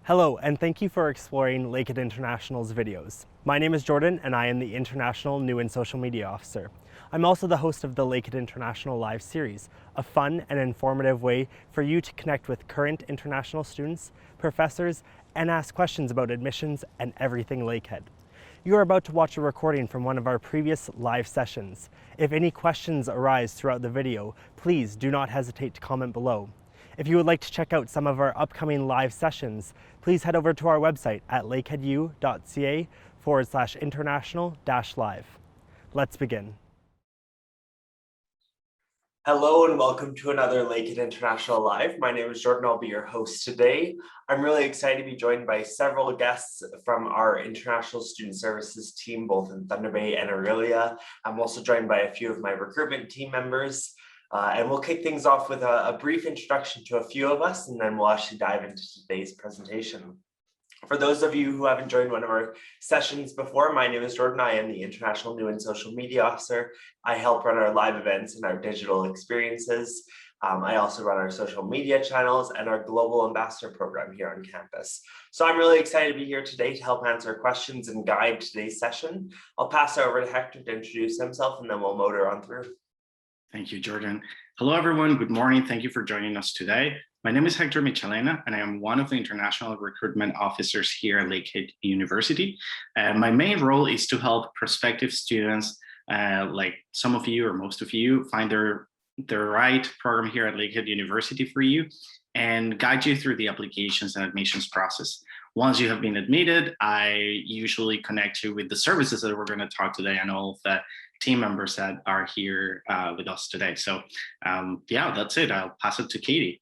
Hello, and thank you for exploring Lakehead International's videos. My name is Jordan, and I am the International New and Social Media Officer. I'm also the host of the Lakehead International Live series, a fun and informative way for you to connect with current international students, professors, and ask questions about admissions and everything Lakehead. You are about to watch a recording from one of our previous live sessions. If any questions arise throughout the video, please do not hesitate to comment below. If you would like to check out some of our upcoming live sessions, please head over to our website at lakeheadu.ca/international-live. Let's begin. Hello and welcome to another Lakehead International Live. My name is Jordan. I'll be your host today. I'm really excited to be joined by several guests from our International Student Services team, both in Thunder Bay and Aurelia. I'm also joined by a few of my recruitment team members. And we'll kick things off with a brief introduction to a few of us, and then we'll actually dive into today's presentation. For those of you who haven't joined one of our sessions before, my name is Jordan. I am the International New and Social Media Officer. I help run our live events and our digital experiences. I also run our social media channels and our Global Ambassador program here on campus. So I'm really excited to be here today to help answer questions and guide today's session. I'll pass it over to Hector to introduce himself, and then we'll motor on through. Thank you, Jordan. Hello, everyone. Good morning. Thank you for joining us today. My name is Hector Michelena, and I am one of the international recruitment officers here at Lakehead University. My main role is to help prospective students, like some of you or most of you, find their right program here at Lakehead University for you and guide you through the applications and admissions process. Once you have been admitted, I usually connect you with the services that we're going to talk today and all of the team members that are here with us today. So yeah, that's it. I'll pass it to Katie.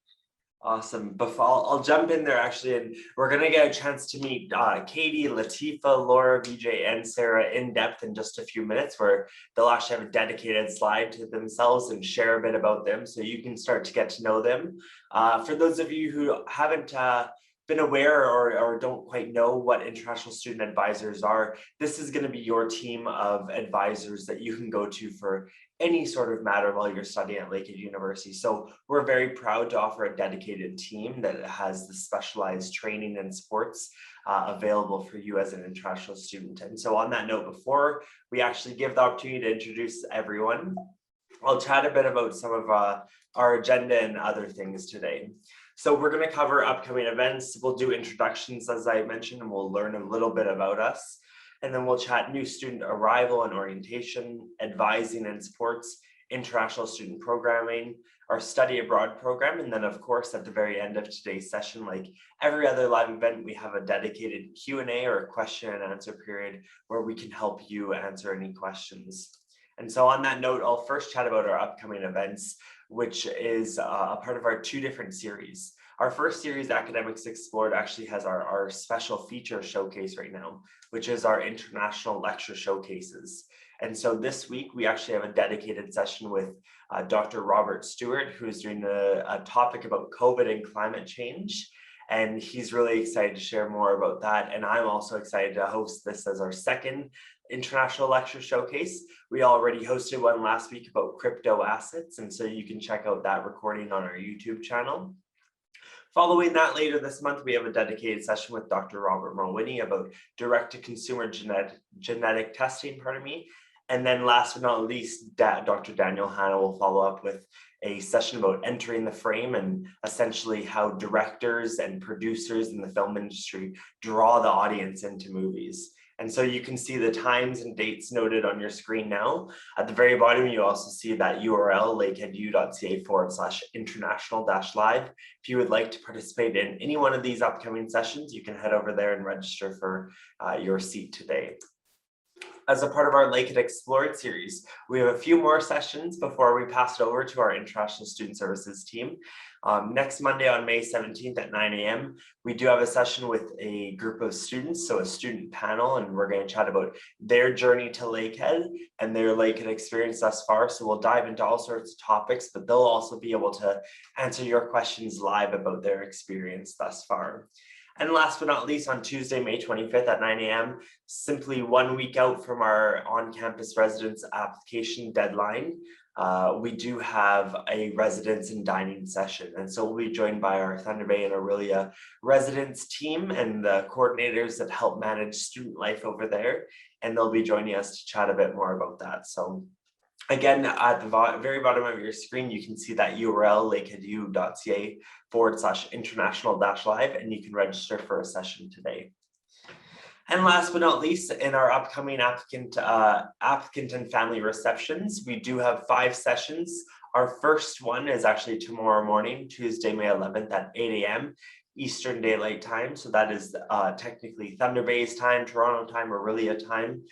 Awesome. Before I'll jump in there actually, and we're going to get a chance to meet Katie, Latifa, Laura, Vijay, and Sarah in depth in just a few minutes, where they'll actually have a dedicated slide to themselves and share a bit about them so you can start to get to know them. For those of you who haven't been aware or don't quite know what international student advisors are, this is going to be your team of advisors that you can go to for any sort of matter while you're studying at Lakehead University. So we're very proud to offer a dedicated team that has the specialized training and supports available for you as an international student. And so on that note, before we actually give the opportunity to introduce everyone, I'll chat a bit about some of our agenda and other things today. So we're going to cover upcoming events. We'll do introductions, as I mentioned, and we'll learn a little bit about us. And then we'll chat new student arrival and orientation, advising and supports, international student programming, our study abroad program. And then of course, at the very end of today's session, like every other live event, we have a dedicated Q&A or a question and answer period where we can help you answer any questions. And so on that note, I'll first chat about our upcoming events, which is a part of our two different series. Our first series, Academics Explored, actually has our special feature showcase right now, which is our international lecture showcases. And so this week, we actually have a dedicated session with Dr. Robert Stewart, who's doing a topic about COVID and climate change. And he's really excited to share more about that. And I'm also excited to host this as our second international lecture showcase. We already hosted one last week about crypto assets, and so you can check out that recording on our YouTube channel. Following that, later this month, we have a dedicated session with Dr. Robert Mulwiney about direct-to-consumer genetic testing, And then last but not least, Dr. Daniel Hanna will follow up with a session about entering the frame and essentially how directors and producers in the film industry draw the audience into movies. And so you can see the times and dates noted on your screen now. At the very bottom, you also see that URL, lakeheadu.ca/international-live. If you would like to participate in any one of these upcoming sessions, you can head over there and register for your seat today. As a part of our Lakehead Explored series, we have a few more sessions before we pass it over to our International Student Services team. Next Monday on May 17th at 9 a.m., we do have a session with a group of students, so a student panel, and we're going to chat about their journey to Lakehead and their Lakehead experience thus far. So we'll dive into all sorts of topics, but they'll also be able to answer your questions live about their experience thus far. And last but not least, on Tuesday, May 25th at 9 a.m., simply 1 week out from our on-campus residence application deadline, we do have a residence and dining session. And so we'll be joined by our Thunder Bay and Aurelia residence team and the coordinators that help manage student life over there. And they'll be joining us to chat a bit more about that. So again, at the very bottom of your screen, you can see that URL, lakeheadu.ca/international-live, and you can register for a session today. And last but not least, in our upcoming applicant and family receptions, we do have 5 sessions. Our first one is actually tomorrow morning, Tuesday, May 11th at 8 a.m. Eastern Daylight Time. So that is technically Thunder Bay's time, Toronto time, Aurelia time.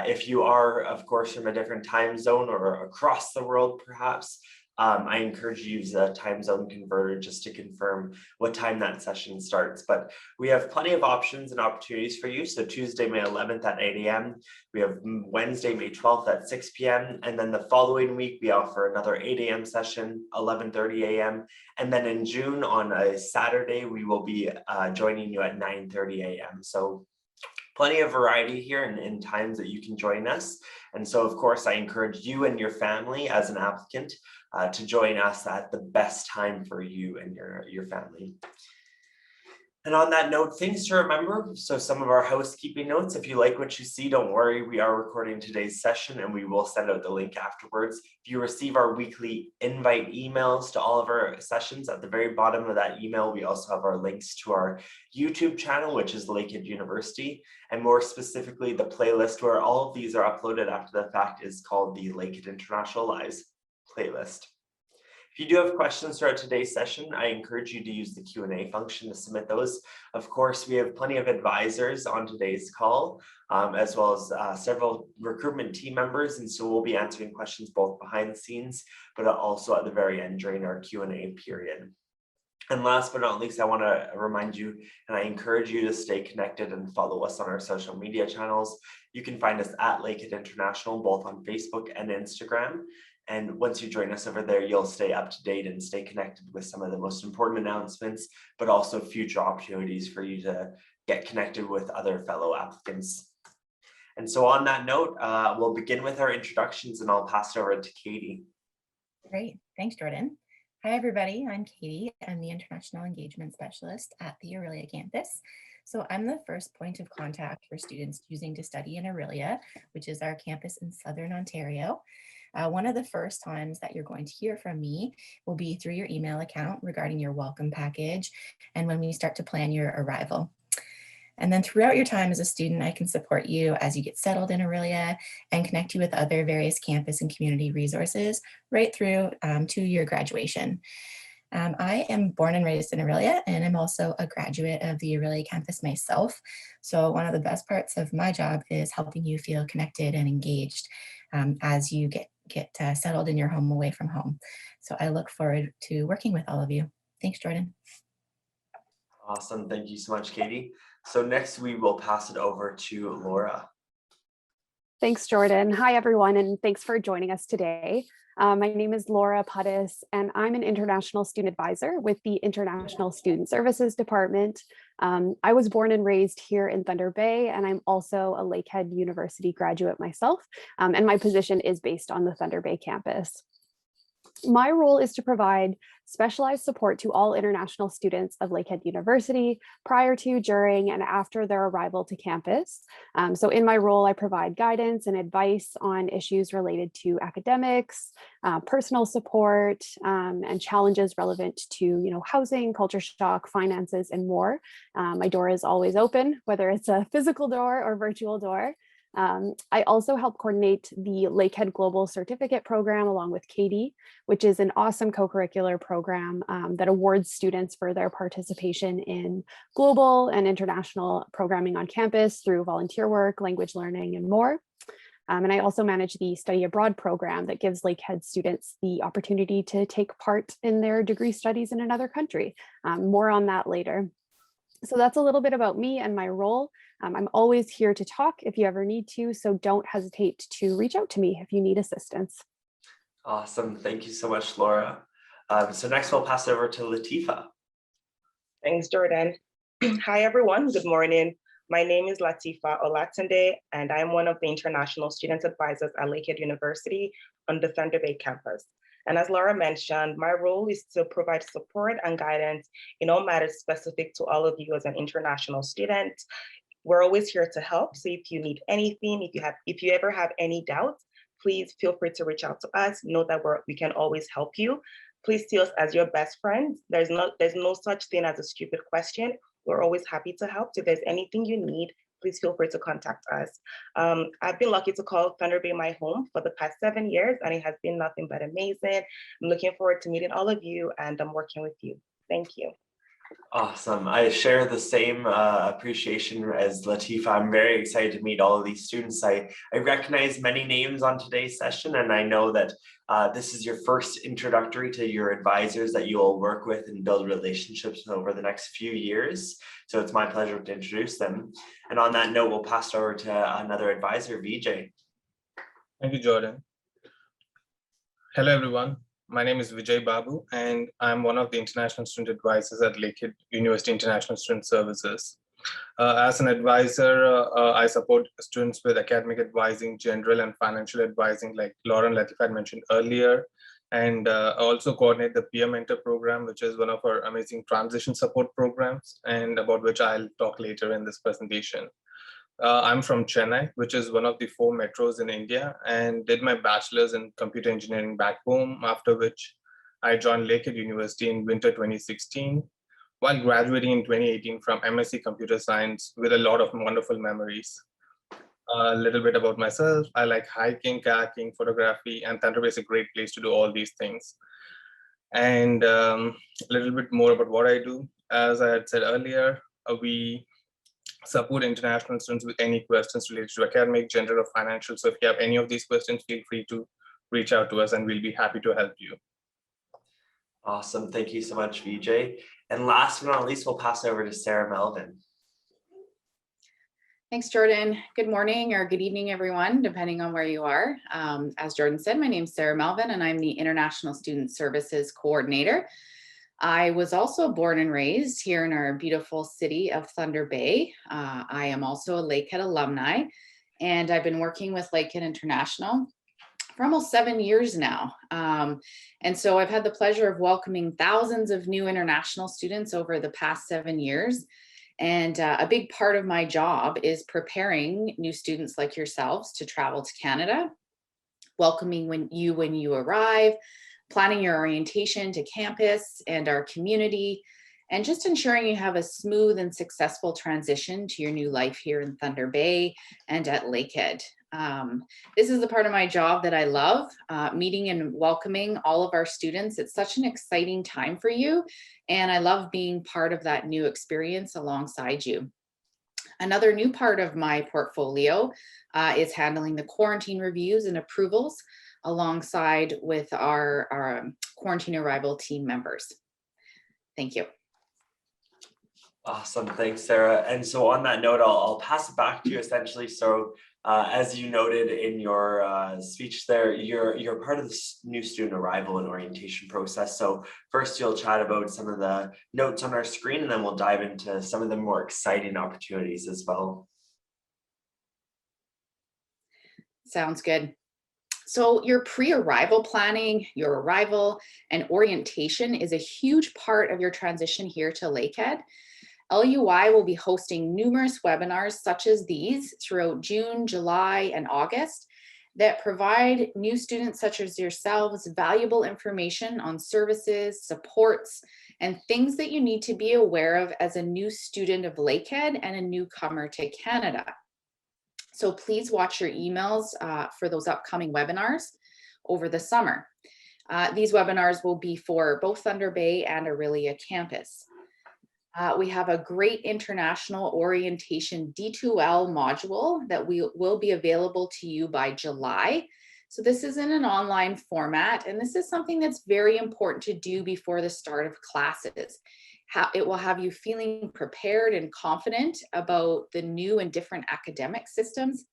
If you are, of course, from a different time zone or across the world, perhaps, I encourage you to use a time zone converter just to confirm what time that session starts. But we have plenty of options and opportunities for you. So Tuesday, May 11th at 8 a.m. We have Wednesday, May 12th at 6 p.m. And then the following week, we offer another 8 a.m. session, 11:30 a.m. And then in June on a Saturday, we will be joining you at 9:30 a.m. So plenty of variety here in times that you can join us. And so, of course, I encourage you and your family as an applicant to join us at the best time for you and your family. And on that note, things to remember. So some of our housekeeping notes, if you like what you see, don't worry, we are recording today's session and we will send out the link afterwards. If you receive our weekly invite emails to all of our sessions, at the very bottom of that email, we also have our links to our YouTube channel, which is Lakehead University. And more specifically, the playlist where all of these are uploaded after the fact is called the Lakehead International Lives playlist. If you do have questions throughout today's session, I encourage you to use the Q&A function to submit those. Of course, we have plenty of advisors on today's call, as well as several recruitment team members. And so we'll be answering questions both behind the scenes, but also at the very end during our Q&A period. And last but not least, I want to remind you, and I encourage you to stay connected and follow us on our social media channels. You can find us at Lakehead International, both on Facebook and Instagram. And once you join us over there, you'll stay up to date and stay connected with some of the most important announcements, but also future opportunities for you to get connected with other fellow applicants. And so on that note, we'll begin with our introductions and I'll pass it over to Katie. Great, thanks, Jordan. Hi, everybody, I'm Katie. I'm the International Engagement Specialist at the Aurelia campus. So I'm the first point of contact for students choosing to study in Aurelia, which is our campus in Southern Ontario. One of the first times that you're going to hear from me will be through your email account regarding your welcome package and when we start to plan your arrival. And then throughout your time as a student, I can support you as you get settled in Aurelia and connect you with other various campus and community resources right through to your graduation. I am born and raised in Aurelia, and I'm also a graduate of the Aurelia campus myself. So one of the best parts of my job is helping you feel connected and engaged as you get settled in your home away from home. So I look forward to working with all of you. Thanks, Jordan. Awesome. Thank you so much, Katie. So next we will pass it over to Laura. Thanks, Jordan. Hi, everyone, and thanks for joining us today. My name is Laura Puttis, and I'm an international student advisor with the International Student Services Department. I was born and raised here in Thunder Bay, and I'm also a Lakehead University graduate myself, and my position is based on the Thunder Bay campus. My role is to provide specialized support to all international students of Lakehead University prior to, during, and after their arrival to campus. So in my role, I provide guidance and advice on issues related to academics, personal support, and challenges relevant to housing, culture shock, finances, and more. My door is always open, whether it's a physical door or virtual door. I also help coordinate the Lakehead Global Certificate Program along with Katie, which is an awesome co-curricular program that awards students for their participation in global and international programming on campus through volunteer work, language learning, and more. And I also manage the study abroad program that gives Lakehead students the opportunity to take part in their degree studies in another country. More on that later. So that's a little bit about me and my role. I'm always here to talk if you ever need to, so don't hesitate to reach out to me if you need assistance. Awesome. Thank you so much, Laura. So next we'll pass it over to Latifa. Thanks, Jordan. Hi, everyone. Good morning. My name is Latifa Olatunde, and I'm one of the international student advisors at Lakehead University on the Thunder Bay campus. And as Laura mentioned, my role is to provide support and guidance in all matters specific to all of you as an international student. We're always here to help. So if you need anything, if you ever have any doubts, please feel free to reach out to us. Know that we can always help you. Please see us as your best friends. There's no such thing as a stupid question. We're always happy to help. If there's anything you need, please feel free to contact us. I've been lucky to call Thunder Bay my home for the past 7 years, and it has been nothing but amazing. I'm looking forward to meeting all of you, and I'm working with you. Thank you. Awesome. I share the same appreciation as Latifa. I'm very excited to meet all of these students. I recognize many names on today's session, and I know that this is your first introductory to your advisors that you'll work with and build relationships over the next few years. So it's my pleasure to introduce them. And on that note, we'll pass it over to another advisor, Vijay. Thank you, Jordan. Hello, everyone. My name is Vijay Babu, and I'm one of the international student advisors at Lakehead University International Student Services. As an advisor, I support students with academic advising, general and financial advising, like Laura and Latifah had mentioned earlier. And I also coordinate the Peer Mentor program, which is one of our amazing transition support programs, and about which I'll talk later in this presentation. I'm from Chennai, which is one of the 4 metros in India, and did my bachelor's in computer engineering back home, after which I joined Lakehead University in winter 2016, while graduating in 2018 from MSc Computer Science with a lot of wonderful memories. A little bit about myself. I like hiking, kayaking, photography, and Thunder Bay is a great place to do all these things. And a little bit more about what I do. As I had said earlier, we support international students with any questions related to academic, general, or financial. So if you have any of these questions, feel free to reach out to us and we'll be happy to help you. Awesome. Thank you so much, Vijay. And last but not least, we'll pass over to Sarah Melvin. Thanks, Jordan. Good morning or good evening, everyone, depending on where you are. As Jordan said, my name is Sarah Melvin, and I'm the International Student Services Coordinator. I was also born and raised here in our beautiful city of Thunder Bay. I am also a Lakehead alumni, and I've been working with Lakehead International for almost 7 years now. And so I've had the pleasure of welcoming thousands of new international students over the past 7 years. And a big part of my job is preparing new students like yourselves to travel to Canada, welcoming when you arrive, planning your orientation to campus and our community, and just ensuring you have a smooth and successful transition to your new life here in Thunder Bay and at Lakehead. This is the part of my job that I love, meeting and welcoming all of our students. It's such an exciting time for you, and I love being part of that new experience alongside you. Another new part of my portfolio is handling the quarantine reviews and approvals alongside with our quarantine arrival team members. Thank you. Awesome. Thanks, Sarah. And so on that note, I'll pass it back to you essentially. So as you noted in your speech there, you're part of this new student arrival and orientation process. So first you'll chat about some of the notes on our screen, and then we'll dive into some of the more exciting opportunities as well. Sounds good. So your pre-arrival planning, your arrival and orientation is a huge part of your transition here to Lakehead. LUI will be hosting numerous webinars such as these throughout June, July, and August that provide new students such as yourselves valuable information on services, supports, and things that you need to be aware of as a new student of Lakehead and a newcomer to Canada. So please watch your emails for those upcoming webinars over the summer. These webinars will be for both Thunder Bay and Aurelia campus. We have a great international orientation D2L module that will be available to you by July. So this is in an online format, and this is something that's very important to do before the start of classes. It will have you feeling prepared and confident about the new and different academic systems,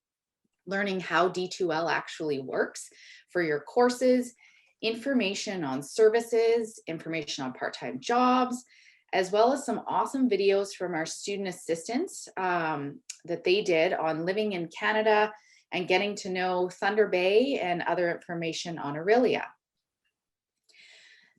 learning how D2L actually works for your courses, information on services, information on part-time jobs, as well as some awesome videos from our student assistants that they did on living in Canada and getting to know Thunder Bay and other information on Orillia.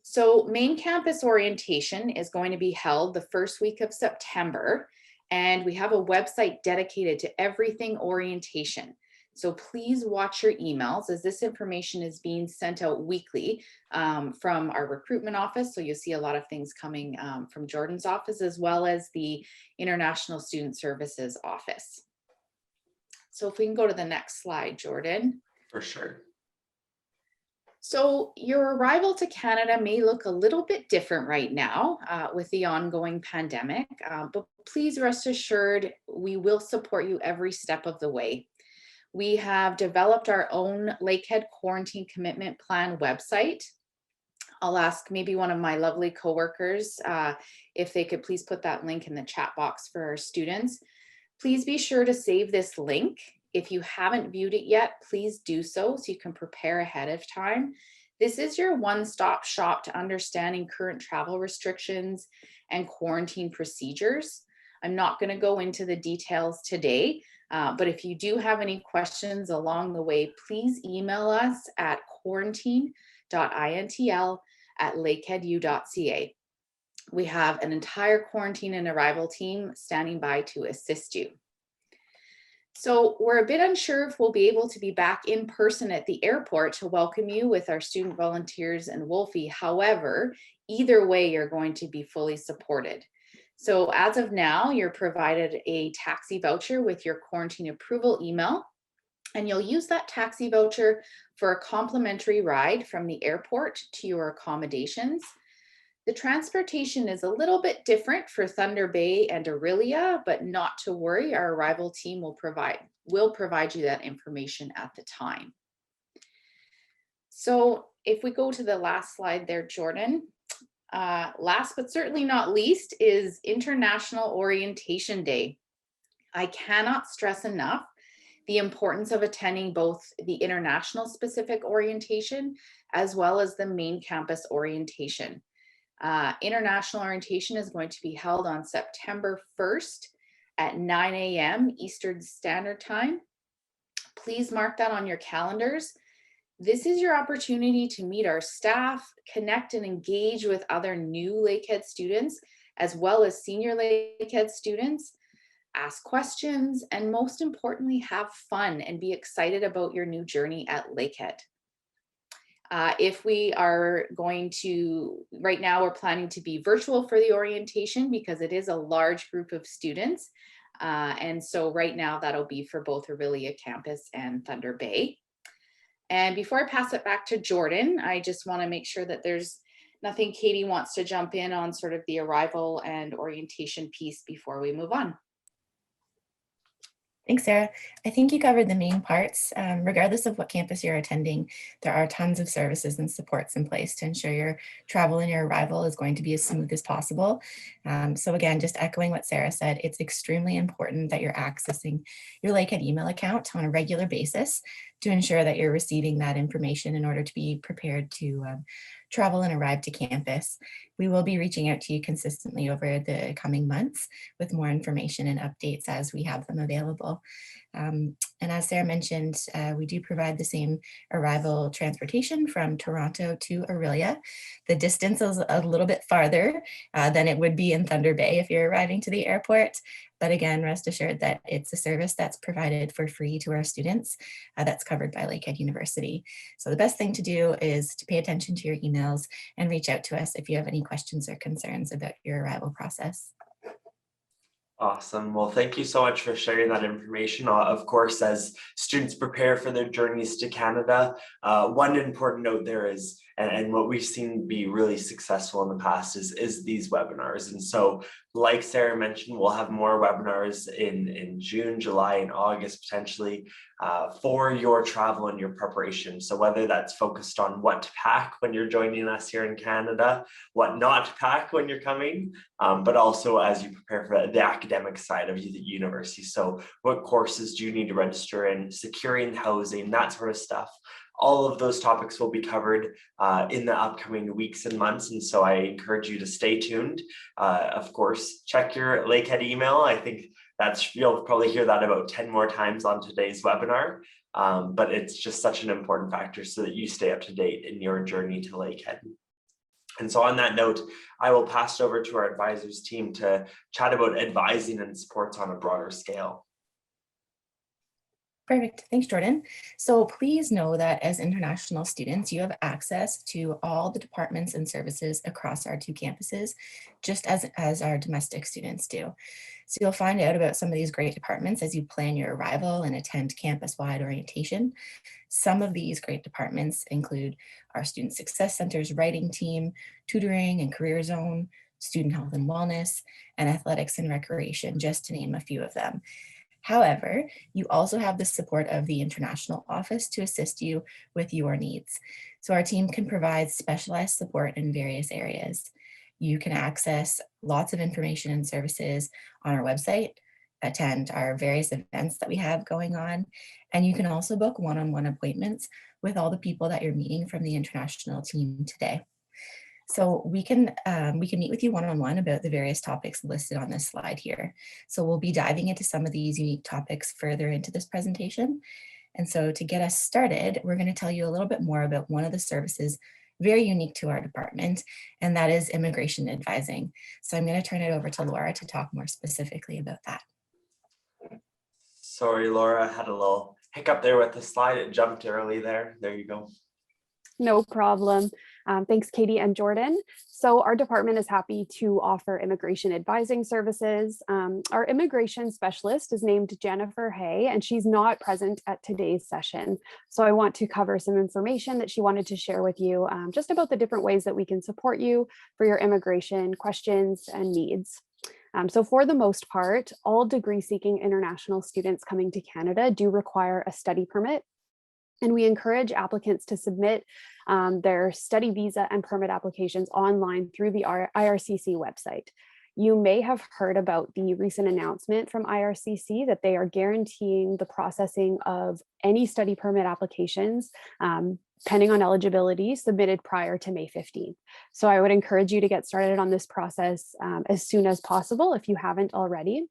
So main campus orientation is going to be held the first week of September, and we have a website dedicated to everything orientation. So please watch your emails as this information is being sent out weekly from our recruitment office. So you'll see a lot of things coming from Jordan's office, as well as the International Student Services office. So if we can go to the next slide, Jordan. For sure. So your arrival to Canada may look a little bit different right now with the ongoing pandemic, but please rest assured we will support you every step of the way. We have developed our own Lakehead Quarantine Commitment Plan website. I'll ask maybe one of my lovely coworkers if they could please put that link in the chat box for our students. Please be sure to save this link. If you haven't viewed it yet, please do so you can prepare ahead of time. This is your one-stop shop to understanding current travel restrictions and quarantine procedures. I'm not going to go into the details today, but if you do have any questions along the way, please email us at quarantine.intl@lakeheadu.ca. We have an entire quarantine and arrival team standing by to assist you. So we're a bit unsure if we'll be able to be back in person at the airport to welcome you with our student volunteers and Wolfie. However, either way, you're going to be fully supported. So as of now, you're provided a taxi voucher with your quarantine approval email, and you'll use that taxi voucher for a complimentary ride from the airport to your accommodations. The transportation is a little bit different for Thunder Bay and Orillia, but not to worry, our arrival team will provide you that information at the time. So if we go to the last slide there, Jordan, last but certainly not least is International Orientation Day. I cannot stress enough the importance of attending both the international specific orientation as well as the main campus orientation. International orientation is going to be held on September 1st at 9 a.m. Eastern Standard Time. Please mark that on your calendars. This is your opportunity to meet our staff, connect and engage with other new Lakehead students, as well as senior Lakehead students, ask questions, and most importantly, have fun and be excited about your new journey at Lakehead. If we are going to, right now we're planning to be virtual for the orientation because it is a large group of students. And so right now that'll be for both Orillia campus and Thunder Bay. And before I pass it back to Jordan, I just want to make sure that there's nothing Katie wants to jump in on sort of the arrival and orientation piece before we move on. Thanks, Sarah. I think you covered the main parts. Regardless of what campus you're attending, there are tons of services and supports in place to ensure your travel and your arrival is going to be as smooth as possible. So again, just echoing what Sarah said, it's extremely important that you're accessing your Lakehead email account on a regular basis to ensure that you're receiving that information in order to be prepared to travel and arrive to campus. We will be reaching out to you consistently over the coming months with more information and updates as we have them available. And as Sarah mentioned, we do provide the same arrival transportation from Toronto to Orillia. The distance is a little bit farther than it would be in Thunder Bay if you're arriving to the airport. But again, rest assured that it's a service that's provided for free to our students that's covered by Lakehead University. So the best thing to do is to pay attention to your emails and reach out to us if you have any questions or concerns about your arrival process. Awesome. Well, thank you so much for sharing that information. Of course, as students prepare for their journeys to Canada, one important note there is, and what we've seen be really successful in the past is these webinars. And so Like Sarah mentioned, we'll have more webinars in June, July, and August potentially for your travel and your preparation. So whether that's focused on what to pack when you're joining us here in Canada, what not to pack when you're coming, but also as you prepare for the academic side of the university. So what courses do you need to register in, securing housing, that sort of stuff. All of those topics will be covered in the upcoming weeks and months. And so I encourage you to stay tuned. Of course, check your Lakehead email. I think you'll probably hear that about 10 more times on today's webinar. But it's just such an important factor so that you stay up to date in your journey to Lakehead. And so on that note, I will pass it over to our advisors team to chat about advising and supports on a broader scale. Perfect. Thanks, Jordan. So please know that as international students, you have access to all the departments and services across our 2 campuses, just as our domestic students do. So you'll find out about some of these great departments as you plan your arrival and attend campus-wide orientation. Some of these great departments include our Student Success Center's writing team, tutoring and career zone, student health and wellness, and athletics and recreation, just to name a few of them. However, you also have the support of the International Office to assist you with your needs. So our team can provide specialized support in various areas. You can access lots of information and services on our website, attend our various events that we have going on, and you can also book one-on-one appointments with all the people that you're meeting from the international team today. So we can meet with you one-on-one about the various topics listed on this slide here. So we'll be diving into some of these unique topics further into this presentation. And so to get us started, we're going to tell you a little bit more about one of the services very unique to our department, and that is immigration advising. So I'm going to turn it over to Laura to talk more specifically about that. Sorry, Laura, I had a little hiccup there with the slide. It jumped early there. There you go. No problem. Thanks, Katie and Jordan. So our department is happy to offer immigration advising services. Our immigration specialist is named Jennifer Hay, and she's not present at today's session. So I want to cover some information that she wanted to share with you just about the different ways that we can support you for your immigration questions and needs. So for the most part, all degree-seeking international students coming to Canada do require a study permit. And we encourage applicants to submit their study visa and permit applications online through the IRCC website. You may have heard about the recent announcement from IRCC that they are guaranteeing the processing of any study permit applications pending on eligibility submitted prior to May 15th. So I would encourage you to get started on this process as soon as possible if you haven't already.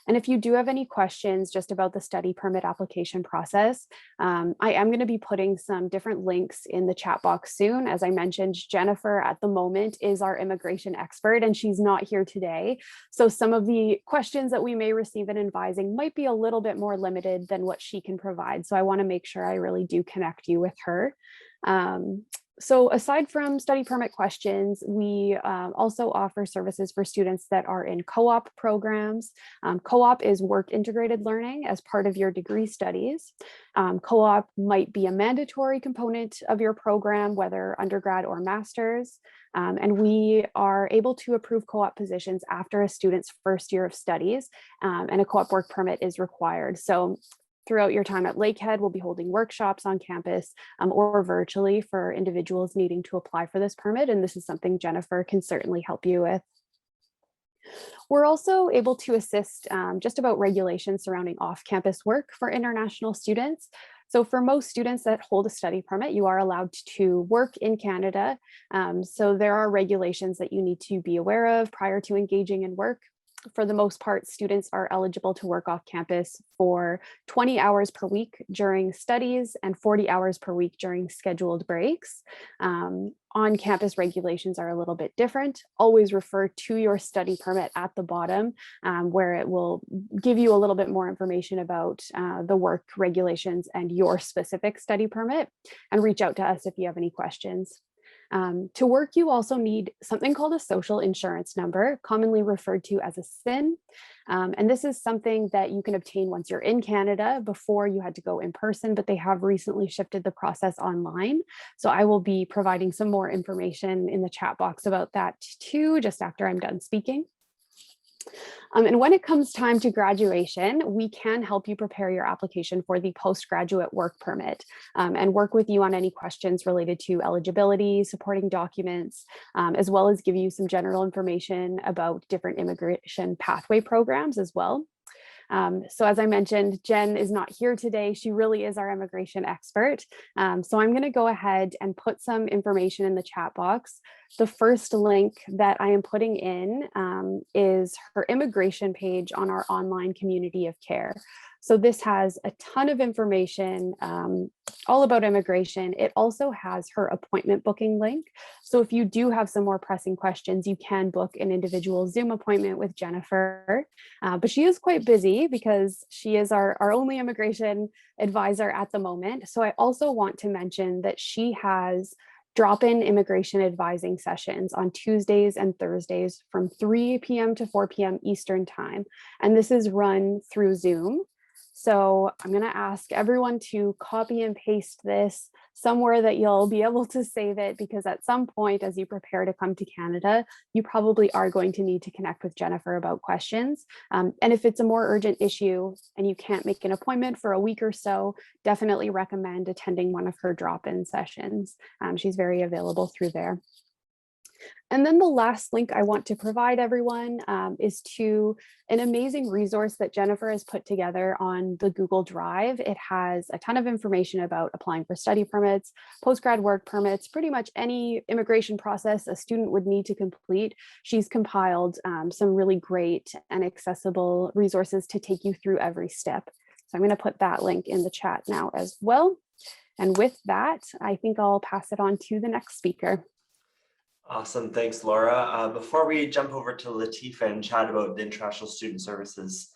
And if you do have any questions just about the study permit application process, I am going to be putting some different links in the chat box soon. As I mentioned, Jennifer at the moment is our immigration expert and she's not here today. So some of the questions that we may receive in advising might be a little bit more limited than what she can provide. So I want to make sure I really do connect you with her. So aside from study permit questions, we also offer services for students that are in co-op programs. Co-op is work integrated learning as part of your degree studies. Co-op might be a mandatory component of your program, whether undergrad or master's. And we are able to approve co-op positions after a student's first year of studies, and a co-op work permit is required. So throughout your time at Lakehead, we'll be holding workshops on campus or virtually for individuals needing to apply for this permit. And this is something Jennifer can certainly help you with. We're also able to assist just about regulations surrounding off-campus work for international students. So for most students that hold a study permit, you are allowed to work in Canada. So there are regulations that you need to be aware of prior to engaging in work. For the most part, students are eligible to work off campus for 20 hours per week during studies and 40 hours per week during scheduled breaks. On-campus regulations are a little bit different. Always refer to your study permit at the bottom, where it will give you a little bit more information about the work regulations and your specific study permit, and reach out to us if you have any questions. To work, you also need something called a social insurance number, commonly referred to as a SIN. And this is something that you can obtain once you're in Canada. Before you had to go in person, but they have recently shifted the process online. So I will be providing some more information in the chat box about that too, just after I'm done speaking. And when it comes time to graduation, we can help you prepare your application for the postgraduate work permit and work with you on any questions related to eligibility, supporting documents, as well as give you some general information about different immigration pathway programs as well. So as I mentioned, Jen is not here today. She really is our immigration expert. So I'm going to go ahead and put some information in the chat box. The first link that I am putting in is her immigration page on our online community of care. So this has a ton of information all about immigration. It also has her appointment booking link. So if you do have some more pressing questions, you can book an individual Zoom appointment with Jennifer. But she is quite busy because she is our only immigration advisor at the moment. So I also want to mention that she has drop-in immigration advising sessions on Tuesdays and Thursdays from 3 p.m. to 4 p.m. Eastern time. And this is run through Zoom. So I'm going to ask everyone to copy and paste this somewhere that you'll be able to save it, because at some point as you prepare to come to Canada, you probably are going to need to connect with Jennifer about questions. And if it's a more urgent issue and you can't make an appointment for a week or so, definitely recommend attending one of her drop-in sessions. She's very available through there. And then the last link I want to provide everyone is to an amazing resource that Jennifer has put together on the Google Drive. It has a ton of information about applying for study permits, postgrad work permits, pretty much any immigration process a student would need to complete. She's compiled some really great and accessible resources to take you through every step. So I'm going to put that link in the chat now as well. And with that, I think I'll pass it on to the next speaker. Awesome, thanks, Laura. Before we jump over to Latifa and chat about the International Student Services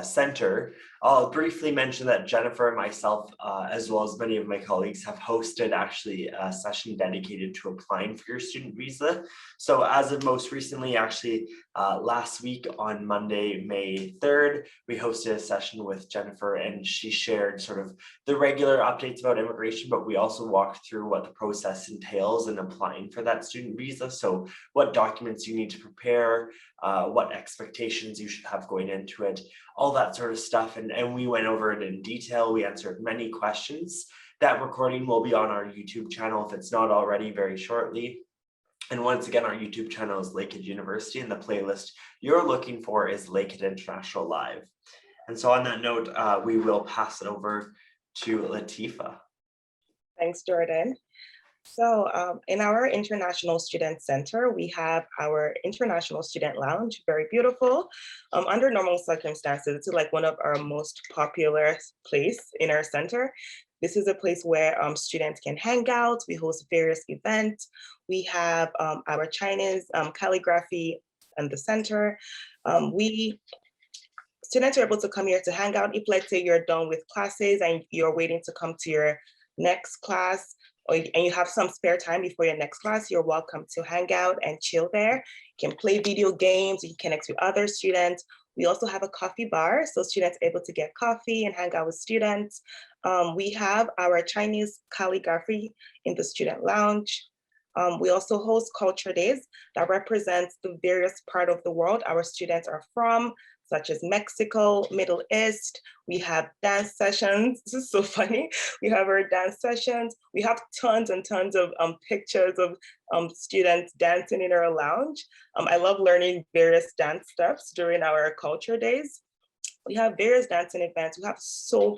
Center, I'll briefly mention that Jennifer and myself, as well as many of my colleagues, have hosted actually a session dedicated to applying for your student visa. So as of most recently, actually last week on Monday, May 3rd, we hosted a session with Jennifer, and she shared sort of the regular updates about immigration, but we also walked through what the process entails in applying for that student visa. So what documents you need to prepare, what expectations you should have going into it, all that sort of stuff. And we went over it in detail. We answered many questions. That recording will be on our YouTube channel if it's not already very shortly. And once again, our YouTube channel is Lakehead University, and the playlist you're looking for is Lakehead International Live. And so on that note, we will pass it over to Latifa. Thanks, Jordan. So in our International Student Center, we have our International Student Lounge, very beautiful. Under normal circumstances, it's like one of our most popular places in our center. This is a place where students can hang out. We host various events. We have our Chinese calligraphy in the center. Students are able to come here to hang out. If, let's say, you're done with classes and you're waiting to come to your next class, and you have some spare time before your next class, you're welcome to hang out and chill there. You can play video games, you can connect with other students. We also have a coffee bar, so students are able to get coffee and hang out with students. We have our Chinese calligraphy in the student lounge. We also host culture days that represents the various part of the world our students are from, such as Mexico, Middle East. We have dance sessions. This is so funny. We have our dance sessions. We have tons and tons of pictures of students dancing in our lounge. I love learning various dance steps during our culture days. We have various dancing events. We have so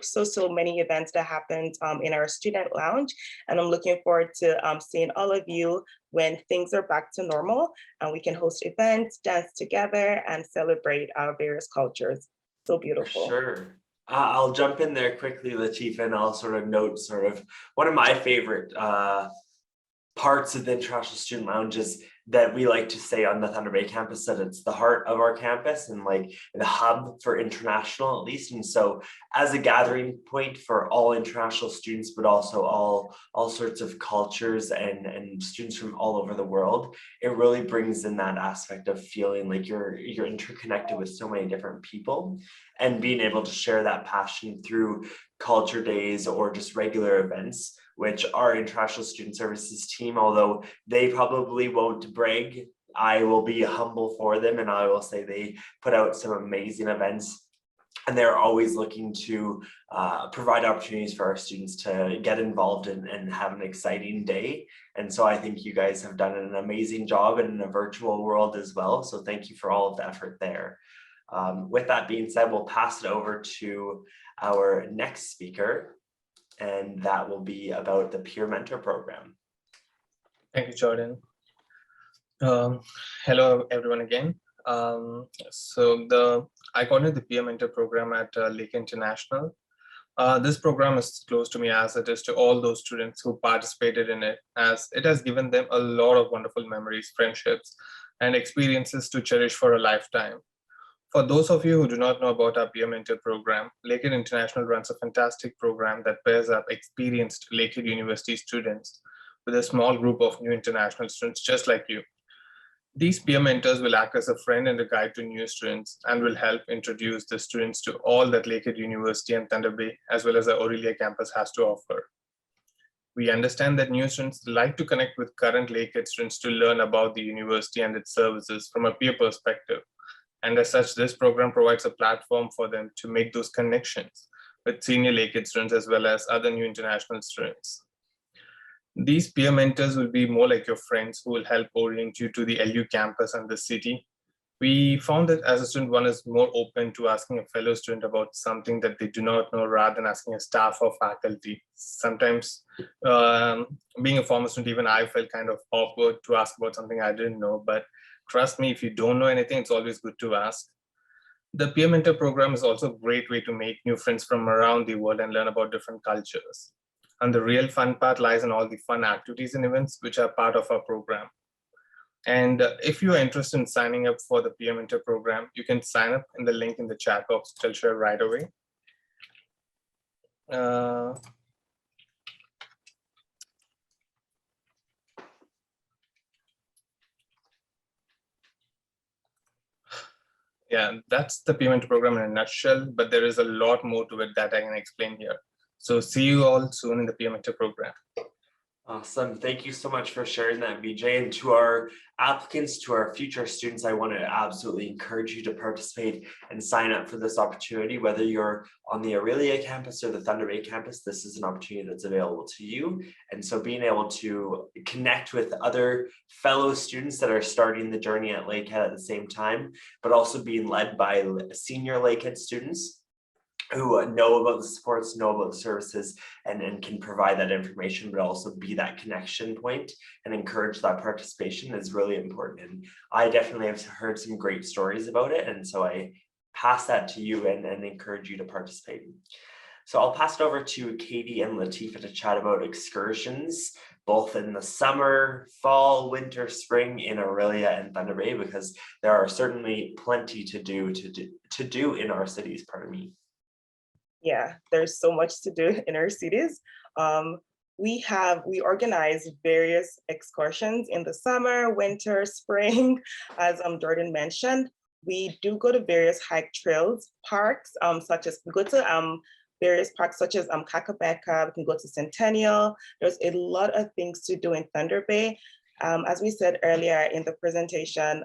many events that happen in our student lounge. And I'm looking forward to seeing all of you when things are back to normal and we can host events, dance together, and celebrate our various cultures. So beautiful. Sure. I'll jump in there quickly, Latifa, and I'll sort of note sort of one of my favorite parts of the International Student Lounge is that we like to say on the Thunder Bay campus that it's the heart of our campus and like the hub for international, at least. And so as a gathering point for all international students, but also all sorts of cultures and students from all over the world, it really brings in that aspect of feeling like you're interconnected with so many different people, and being able to share that passion through culture days or just regular events, which our International Student Services team, although they probably won't brag I will be humble for them, and I will say they put out some amazing events, and they're always looking to provide opportunities for our students to get involved and have an exciting day. And so I think you guys have done an amazing job in a virtual world as well. So thank you for all of the effort there. With that being said, we'll pass it over to our next speaker, and that will be about the Peer Mentor Program. Thank you, Jordan. Hello, everyone again. I coordinate the Peer Mentor Program at Lakehead International. This program is close to me as it is to all those students who participated in it, as it has given them a lot of wonderful memories, friendships, and experiences to cherish for a lifetime. For those of you who do not know about our Peer Mentor Program, Lakehead International runs a fantastic program that pairs up experienced Lakehead University students with a small group of new international students just like you. These peer mentors will act as a friend and a guide to new students and will help introduce the students to all that Lakehead University and Thunder Bay, as well as the Aurelia campus, has to offer. We understand that new students like to connect with current Lakehead students to learn about the university and its services from a peer perspective. And as such, this program provides a platform for them to make those connections with senior Lakehead students as well as other new international students. These peer mentors will be more like your friends who will help orient you to the LU campus and the city. We found that as a student, one is more open to asking a fellow student about something that they do not know rather than asking a staff or faculty. Sometimes being a former student, even I felt kind of awkward to ask about something I didn't know, but trust me, if you don't know anything, it's always good to ask. The Peer Mentor Program is also a great way to make new friends from around the world and learn about different cultures. And the real fun part lies in all the fun activities and events which are part of our program. And if you are interested in signing up for the Peer Mentor Program, you can sign up in the link in the chat box, which I'll share right away. Yeah, that's the Peer Mentor Program in a nutshell, but there is a lot more to it that I can explain here. So see you all soon in the Peer Mentor Program. Awesome. Thank you so much for sharing that, Vijay. And to our applicants, to our future students, I want to absolutely encourage you to participate and sign up for this opportunity. Whether you're on the Aurelia campus or the Thunder Bay campus, this is an opportunity that's available to you. And so being able to connect with other fellow students that are starting the journey at Lakehead at the same time, but also being led by senior Lakehead students who know about the supports, know about the services, and can provide that information, but also be that connection point and encourage that participation is really important. And I definitely have heard some great stories about it. And so I pass that to you and encourage you to participate. So I'll pass it over to Katie and Latifa to chat about excursions, both in the summer, fall, winter, spring in Aurelia and Thunder Bay, because there are certainly plenty to do in our cities, pardon me. Yeah, there's so much to do in our cities. We organize various excursions in the summer, winter, spring, as Jordan mentioned. We do go to various hike trails, parks, such as we go to various parks such as Kakabeka, we can go to Centennial. There's a lot of things to do in Thunder Bay. As we said earlier in the presentation,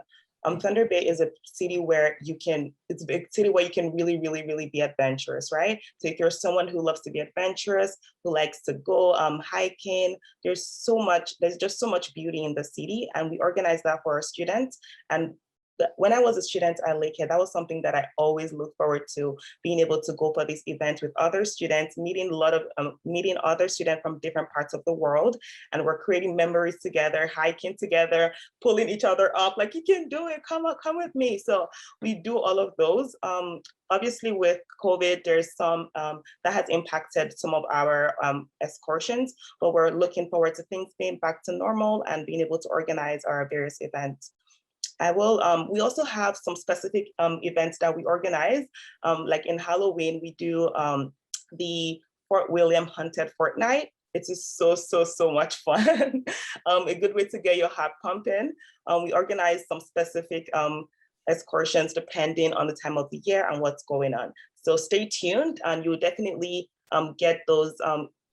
Thunder Bay is a city where it's a big city where you can really, really, really be adventurous, right? So if you're someone who loves to be adventurous, who likes to go hiking, there's just so much beauty in the city, and we organize that for our students. And when I was a student at Lakehead, that was something that I always looked forward to, being able to go for these events with other students, meeting other students from different parts of the world. And we're creating memories together, hiking together, pulling each other up, like, you can do it, come with me. So we do all of those. Obviously with COVID, there's some that has impacted some of our excursions, but we're looking forward to things being back to normal and being able to organize our various events. We also have some specific events that we organize. Like in Halloween, we do the Fort William Haunted Fortnight. It is so much fun. A good way to get your heart pumping. We organize some specific excursions depending on the time of the year and what's going on. So stay tuned, and you'll definitely get those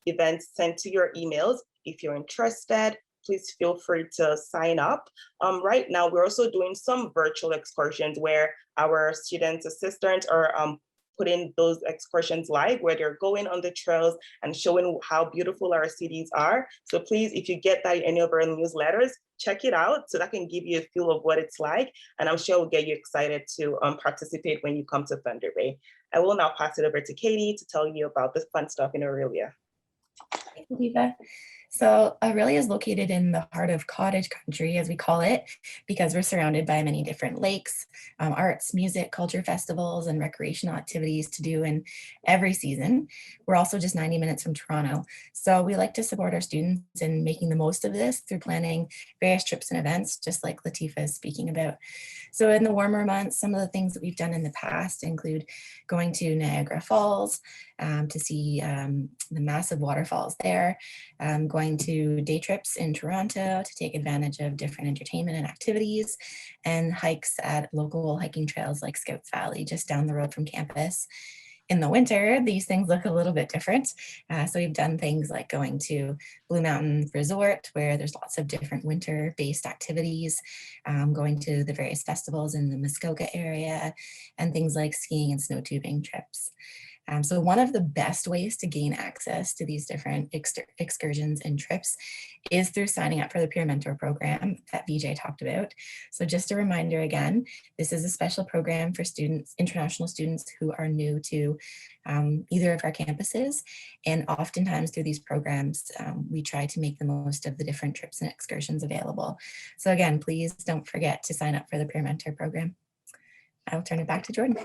events sent to your emails. If you're interested, please feel free to sign up. Right now, we're also doing some virtual excursions where our students' assistants are putting those excursions live, where they're going on the trails and showing how beautiful our cities are. So please, if you get that in any of our newsletters, check it out so that can give you a feel of what it's like. And I'm sure it will get you excited to participate when you come to Thunder Bay. I will now pass it over to Katie to tell you about the fun stuff in Aurelia. Thanks, Latifa. So Aurelia is located in the heart of cottage country, as we call it, because we're surrounded by many different lakes, arts, music, culture festivals, and recreational activities to do in every season. We're also just 90 minutes from Toronto. So we like to support our students in making the most of this through planning various trips and events, just like Latifa is speaking about. So in the warmer months, some of the things that we've done in the past include going to Niagara Falls to see the massive waterfalls there, going to day trips in Toronto to take advantage of different entertainment and activities, and hikes at local hiking trails like Scouts Valley, just down the road from campus. In the winter, these things look a little bit different. So we've done things like going to Blue Mountain Resort, where there's lots of different winter-based activities, going to the various festivals in the Muskoka area, and things like skiing and snow tubing trips. So one of the best ways to gain access to these different excursions and trips is through signing up for the Peer Mentor program that Vijay talked about. So just a reminder again, this is a special program for students, international students who are new to either of our campuses. And oftentimes through these programs, we try to make the most of the different trips and excursions available. So again, please don't forget to sign up for the Peer Mentor program. I'll turn it back to Jordan.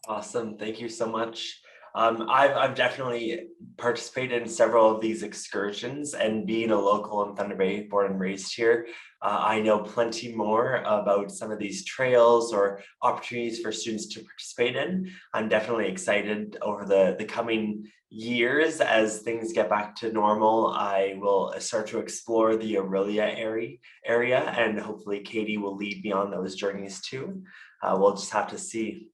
Awesome, thank you so much. I've definitely participated in several of these excursions, and being a local in Thunder Bay, born and raised here, I know plenty more about some of these trails or opportunities for students to participate in. I'm definitely excited over the coming years as things get back to normal. I will start to explore the Aurelia area, and hopefully Katie will lead me on those journeys too. We'll just have to see.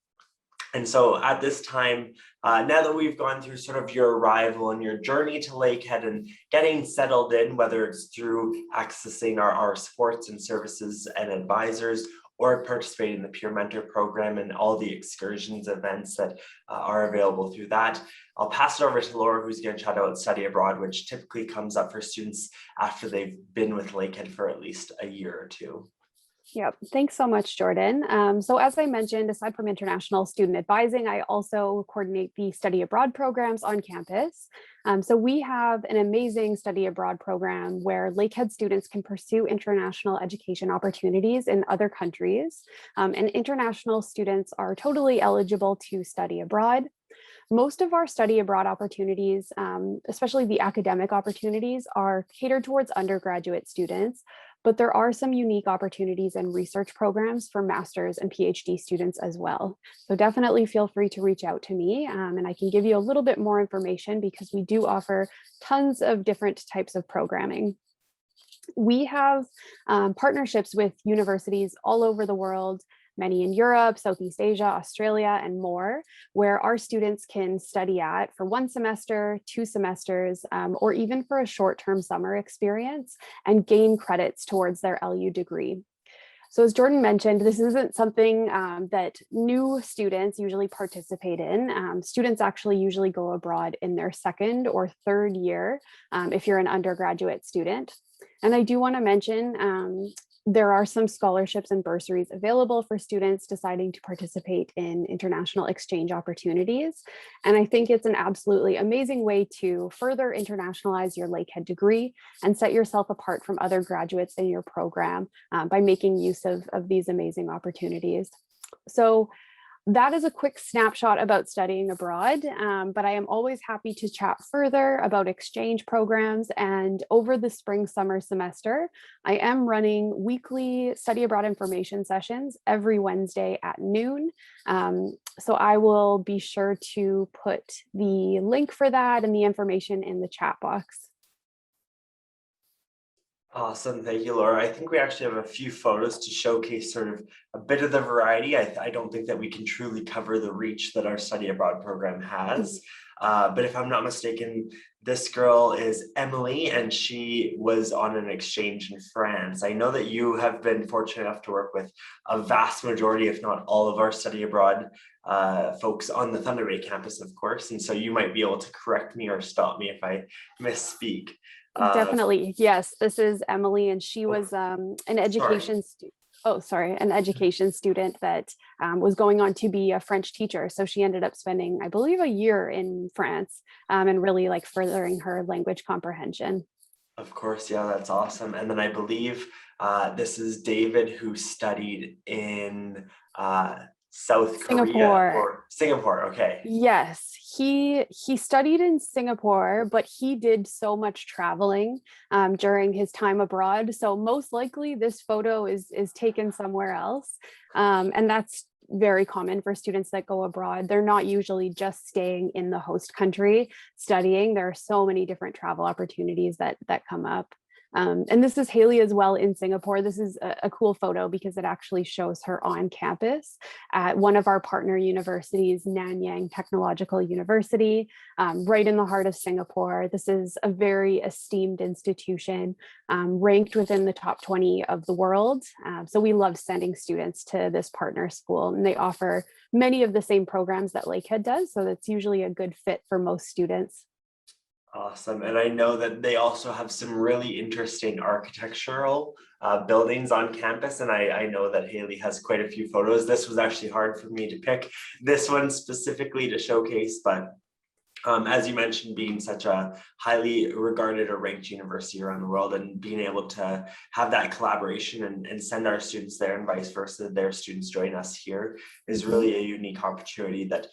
And so at this time, now that we've gone through sort of your arrival and your journey to Lakehead and getting settled in, whether it's through accessing our supports and services and advisors, or participating in the Peer Mentor program and all the excursions events that are available through that, I'll pass it over to Laura, who's going to chat about study abroad, which typically comes up for students after they've been with Lakehead for at least a year or two. Yep. Thanks so much, Jordan. So as I mentioned, aside from international student advising, I also coordinate the study abroad programs on campus. So we have an amazing study abroad program where Lakehead students can pursue international education opportunities in other countries. And international students are totally eligible to study abroad. Most of our study abroad opportunities, especially the academic opportunities, are catered towards undergraduate students, but there are some unique opportunities and research programs for master's and PhD students as well. So definitely feel free to reach out to me, and I can give you a little bit more information because we do offer tons of different types of programming. We have partnerships with universities all over the world, many in Europe, Southeast Asia, Australia, and more, where our students can study at for 1 semester, 2 semesters, or even for a short-term summer experience and gain credits towards their LU degree. So as Jordan mentioned, this isn't something that new students usually participate in. Students actually usually go abroad in their 2nd or 3rd year if you're an undergraduate student. And I do want to mention there are some scholarships and bursaries available for students deciding to participate in international exchange opportunities. And I think it's an absolutely amazing way to further internationalize your Lakehead degree and set yourself apart from other graduates in your program by making use of these amazing opportunities. So that is a quick snapshot about studying abroad, but I am always happy to chat further about exchange programs. And over the spring summer semester, I am running weekly study abroad information sessions every Wednesday at noon. So I will be sure to put the link for that and the information in the chat box. Awesome, thank you, Laura. I think we actually have a few photos to showcase sort of a bit of the variety. I don't think that we can truly cover the reach that our study abroad program has. But if I'm not mistaken, this girl is Emily, and she was on an exchange in France. I know that you have been fortunate enough to work with a vast majority, if not all, of our study abroad folks on the Thunder Bay campus, of course. And so you might be able to correct me or stop me if I misspeak. Definitely. Yes, this is Emily, and she was an education student that was going on to be a French teacher. So she ended up spending, I believe, a year in France and really like furthering her language comprehension. Of course, yeah, that's awesome. And then I believe this is David, who studied in South Korea or Singapore. Okay. Yes, he studied in Singapore, but he did so much traveling during his time abroad. So most likely this photo is taken somewhere else. And that's very common for students that go abroad. They're not usually just staying in the host country studying. There are so many different travel opportunities that come up. And this is Haley as well in Singapore. This is a cool photo because it actually shows her on campus at one of our partner universities, Nanyang Technological University, right in the heart of Singapore. This is a very esteemed institution, ranked within the top 20 of the world. So we love sending students to this partner school, and they offer many of the same programs that Lakehead does. So that's usually a good fit for most students. Awesome. And I know that they also have some really interesting architectural buildings on campus. And I know that Haley has quite a few photos. This was actually hard for me to pick this one specifically to showcase, but as you mentioned, being such a highly regarded or ranked university around the world, and being able to have that collaboration and send our students there and vice versa, their students join us here, is really a unique opportunity that,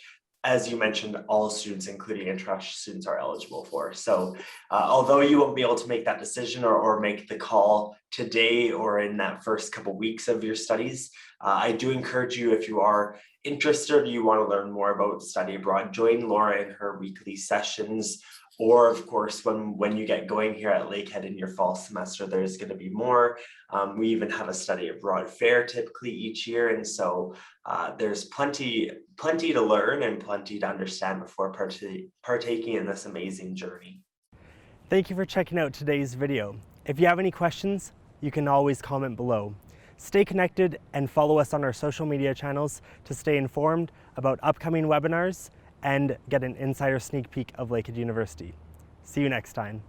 as you mentioned, all students, including international students, are eligible for. So although you won't be able to make that decision or make the call today or in that first couple of weeks of your studies, I do encourage you, if you are interested or you want to learn more about study abroad, join Laura in her weekly sessions. Or of course, when you get going here at Lakehead in your fall semester, there's going to be more. We even have a study abroad fair typically each year. And so there's plenty to learn and plenty to understand before partaking in this amazing journey. Thank you for checking out today's video. If you have any questions, you can always comment below. Stay connected and follow us on our social media channels to stay informed about upcoming webinars and get an insider sneak peek of Lakehead University. See you next time.